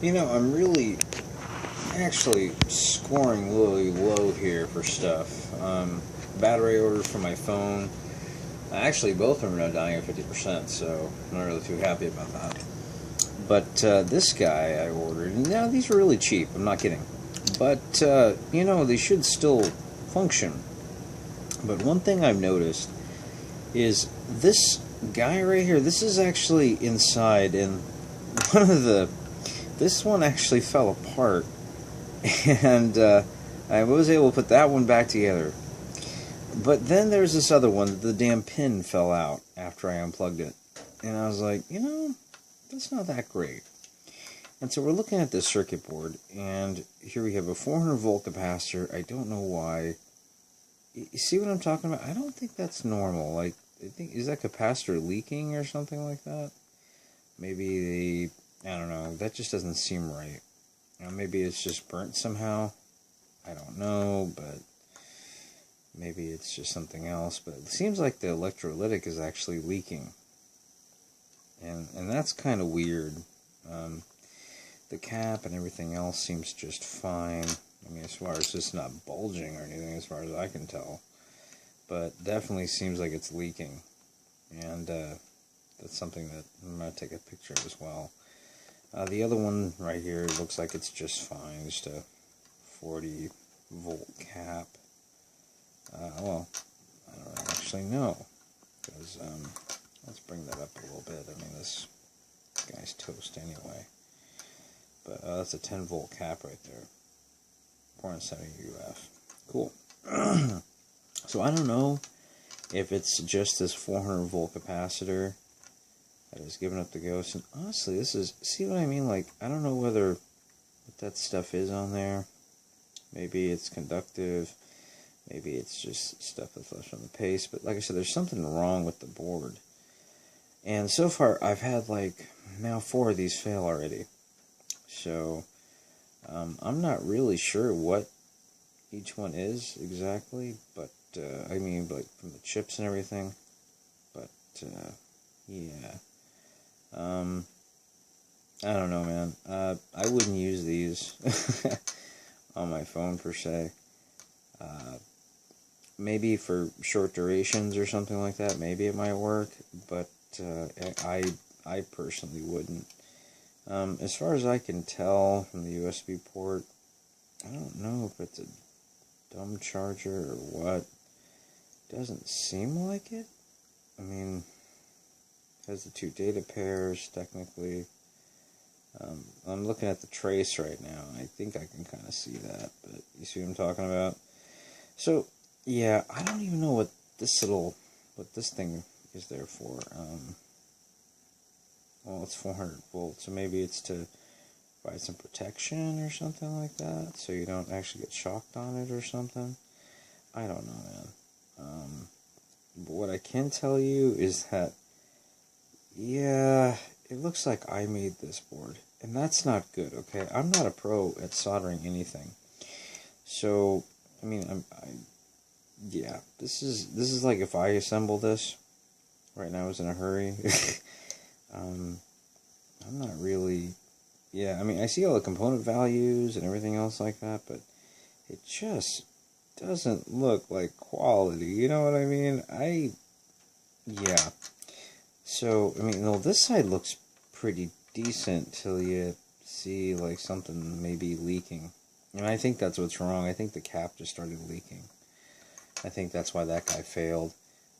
I'm really actually scoring really low here for stuff. Battery order for my phone. Actually, both of them are now dying at 50%, so I'm not really too happy about that. But this guy I ordered, now these are really cheap, I'm not kidding. But, they should still function. But one thing I've noticed is this guy right here, this is actually inside, and this one actually fell apart. And I was able to put that one back together. But then there's this other one, the damn pin fell out after I unplugged it. And I was like, that's not that great. And so we're looking at this circuit board, and here we have a 400 volt capacitor. I don't know why. You see what I'm talking about? I don't think that's normal. Like, is that capacitor leaking or something like that? Maybe I don't know. That just doesn't seem right. Maybe it's just burnt somehow. I don't know, but maybe it's just something else. But it seems like the electrolytic is actually leaking. And that's kind of weird. The cap and everything else seems just fine. I mean, as far as it's not bulging or anything, as far as I can tell. But definitely seems like it's leaking. And that's something that I'm going to take a picture of as well. The other one right here looks like it's just fine. Just a 40 volt cap. Well, I don't actually know. Because, let's bring that up a little bit. I mean, this guy's toast anyway. But that's a 10 volt cap right there. 470 UF. Cool. So I don't know if it's just this 400 volt capacitor that is giving up the ghost. And honestly, see what I mean? Like, I don't know what that stuff is on there. Maybe it's conductive. Maybe it's just stuff that's left on the paste. But like I said, there's something wrong with the board. And so far, I've had now 4 of these fail already. So, I'm not really sure what each one is exactly, but, I mean, from the chips and everything, but, yeah, I don't know, man. I wouldn't use these on my phone, per se. Maybe for short durations or something like that, maybe it might work, but, I personally wouldn't. As far as I can tell from the USB port, I don't know if it's a dumb charger or what. Doesn't seem like it. I mean, it has the 2 data pairs, technically. I'm looking at the trace right now, and I think I can kind of see that, but you see what I'm talking about? So, yeah, I don't even know what this thing is there for. Well, it's 400 volts, so maybe it's to provide some protection or something like that, so you don't actually get shocked on it or something. I don't know, man. But what I can tell you is that, yeah, it looks like I made this board, and that's not good, okay? I'm not a pro at soldering anything. So, I mean, yeah, this is like if I assemble this right now, I was in a hurry. I'm not really, yeah, I mean, I see all the component values and everything else like that, but it just doesn't look like quality, you know what I mean? Yeah. So, I mean, well, this side looks pretty decent till you see, something maybe leaking. And I think that's what's wrong. I think the cap just started leaking. I think that's why that guy failed.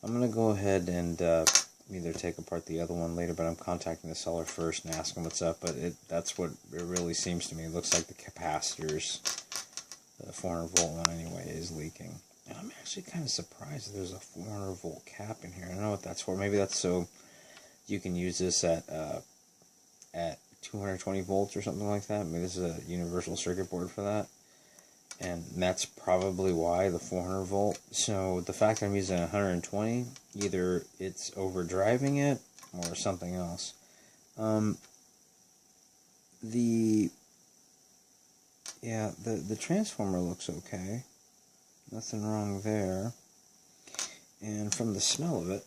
I'm going to go ahead and either take apart the other one later, but I'm contacting the seller first and asking what's up. But that's what it really seems to me. It looks like the capacitors, the 400 volt one anyway, is leaking. And I'm actually kind of surprised that there's a 400 volt cap in here. I don't know what that's for. Maybe that's so you can use this at 220 volts or something like that. Maybe this is a universal circuit board for that. And that's probably why, the 400 volt. So the fact that I'm using 120, either it's overdriving it or something else. The transformer looks okay. Nothing wrong there. And from the smell of it,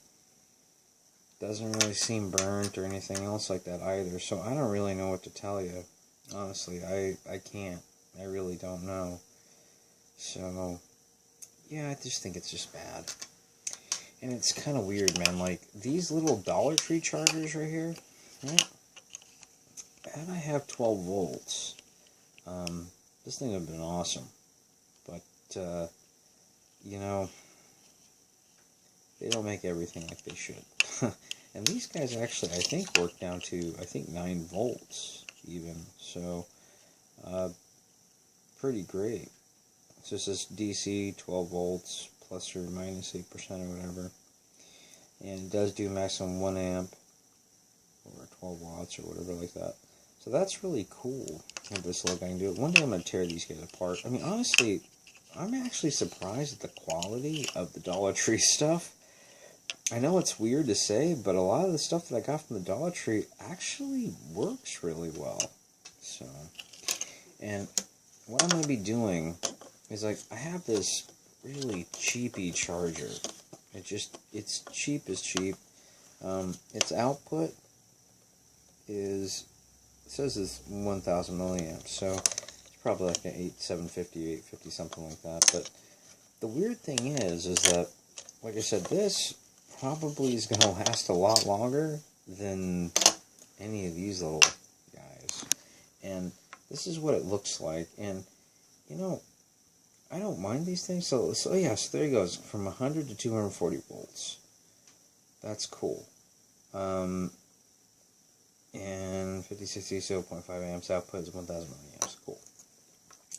doesn't really seem burnt or anything else like that either. So I don't really know what to tell you. Honestly, I can't. I really don't know. So, yeah, I just think it's just bad. And it's kind of weird, man. Like, these little Dollar Tree chargers right here, right? And I have 12 volts. This thing would have been awesome. But, you know, they don't make everything like they should. And these guys actually, I think, work down to, 9 volts even. So, pretty great. So this is DC, 12 volts, plus or minus 8% or whatever. And it does do maximum 1 amp, or 12 watts, or whatever like that. So that's really cool. Have this look, I can do it. One day I'm going to tear these guys apart. I mean, honestly, I'm actually surprised at the quality of the Dollar Tree stuff. I know it's weird to say, but a lot of the stuff that I got from the Dollar Tree actually works really well. So, and what I'm going to be doing is, like, I have this really cheapy charger. It's cheap as cheap. Its output is, it says it's 1,000 milliamps, so it's probably like an 750, 850, something like that. But the weird thing is that, like I said, this probably is going to last a lot longer than any of these little guys. And this is what it looks like. And, you know, I don't mind these things. So yeah, so there he goes. From 100 to 240 volts. That's cool. And 50, 60, 0.5 amps output is 1,000 milliamps. Cool.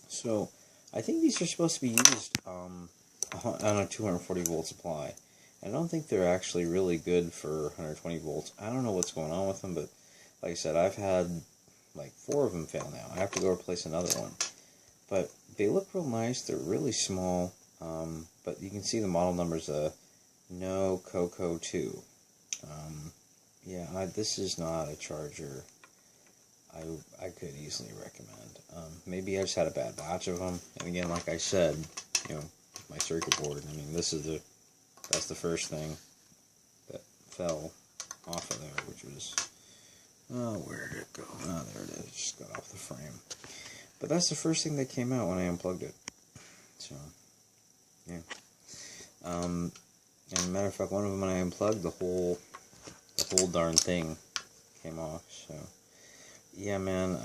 So, I think these are supposed to be used on a 240 volt supply. I don't think they're actually really good for 120 volts. I don't know what's going on with them, but like I said, I've had like 4 of them fail now. I have to go replace another one. But they look real nice. They're really small. But you can see the model number's No Coco 2. Yeah, this is not a charger I could easily recommend. Maybe I just had a bad batch of them. And again, like I said, you know, my circuit board, I mean, that's the first thing that fell off of there, which was, oh, where did it go? Oh, there it is. It just got off the frame. But that's the first thing that came out when I unplugged it. So, yeah. And as a matter of fact, one of them when I unplugged, the whole darn thing came off. So, yeah, man,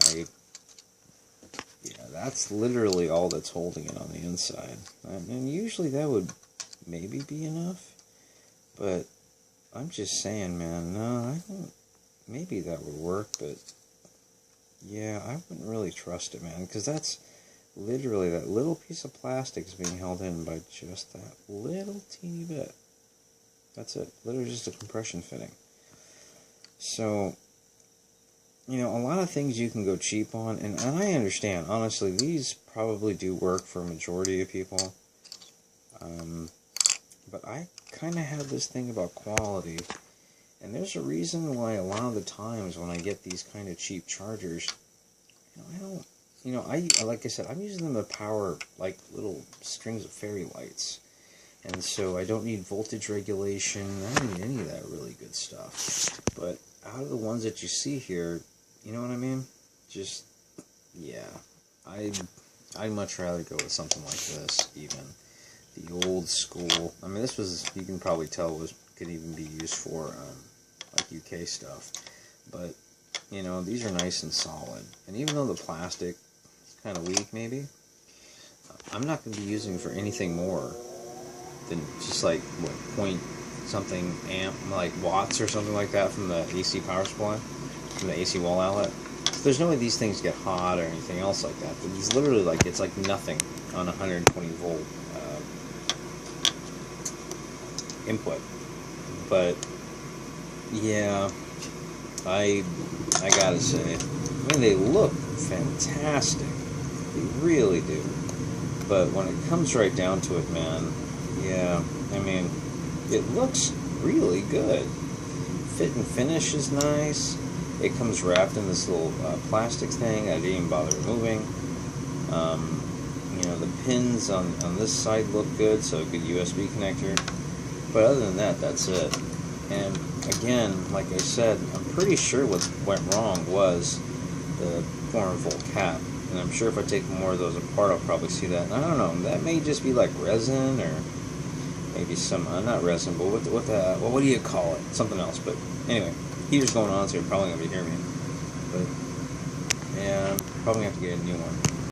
that's literally all that's holding it on the inside. And usually that would maybe be enough. But I'm just saying, man, no, I don't. Maybe that would work, but yeah, I wouldn't really trust it, man, because that's literally that little piece of plastic is being held in by just that little teeny bit. That's it. Literally just a compression fitting. So, you know, a lot of things you can go cheap on, and I understand, honestly, these probably do work for a majority of people. But I kind of have this thing about quality, and there's a reason why a lot of the times when I get these kind of cheap chargers, like I said, I'm using them to power like little strings of fairy lights. And so I don't need voltage regulation, I don't need any of that really good stuff. But out of the ones that you see here, you know what I mean? Just, yeah, I'd much rather go with something like this, even. The old school, I mean, this was, you can probably tell, could even be used for, like, UK stuff. But, you know, these are nice and solid. And even though the plastic is kind of weak, maybe, I'm not going to be using it for anything more than just, like, what, point something amp, like watts or something like that from the AC power supply, from the AC wall outlet. So there's no way these things get hot or anything else like that. But these literally, like, it's like nothing on 120 volt input. But yeah, I gotta say, I mean, they look fantastic, they really do. But when it comes right down to it, man, yeah, I mean, it looks really good. Fit and finish is nice. It comes wrapped in this little plastic thing I didn't even bother removing. You know, the pins on this side look good, so a good USB connector. But other than that, that's it. And again, like I said, I'm pretty sure what went wrong was the 4-volt cap. And I'm sure if I take more of those apart, I'll probably see that. And I don't know, that may just be like resin or maybe some, not resin, but what do you call it? Something else. But anyway, heater's going on, so you're probably going to be hearing me. But yeah, I'm probably going to have to get a new one.